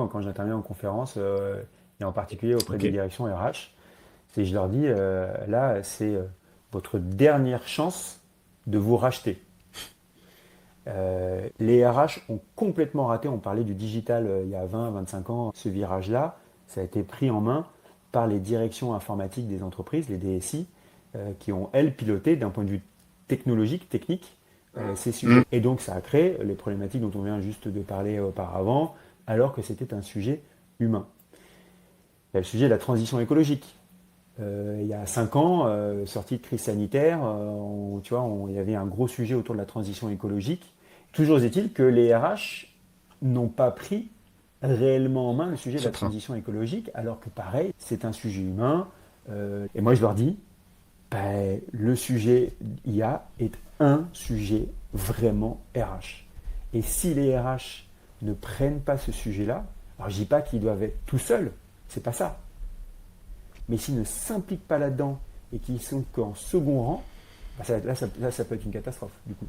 Quand j'interviens en conférence, et en particulier auprès des Ok. directions RH, je leur dis, là, c'est votre dernière chance de vous racheter. Les RH ont complètement raté, on parlait du digital il y a 20-25 ans, ce virage-là, ça a été pris en main par les directions informatiques des entreprises, les DSI, qui ont, elles, piloté d'un point de vue technologique, technique, ces Mm. sujets. Et donc ça a créé les problématiques dont on vient juste de parler auparavant, alors que c'était un sujet humain. Il y a le sujet de la transition écologique. Il y a 5 ans, sortie de crise sanitaire, tu vois, il y avait un gros sujet autour de la transition écologique. Toujours est-il que les RH n'ont pas pris réellement en main le sujet de Ce la train. transition écologique, alors que pareil, c'est un sujet humain. Et moi, je leur dis, ben, le sujet IA est un sujet vraiment RH. Et si les RH ne prennent pas ce sujet-là, alors je dis pas qu'ils doivent être tout seuls, c'est pas ça. Mais s'ils ne s'impliquent pas là-dedans et qu'ils sont qu'en second rang, bah là, ça peut être une catastrophe, du coup.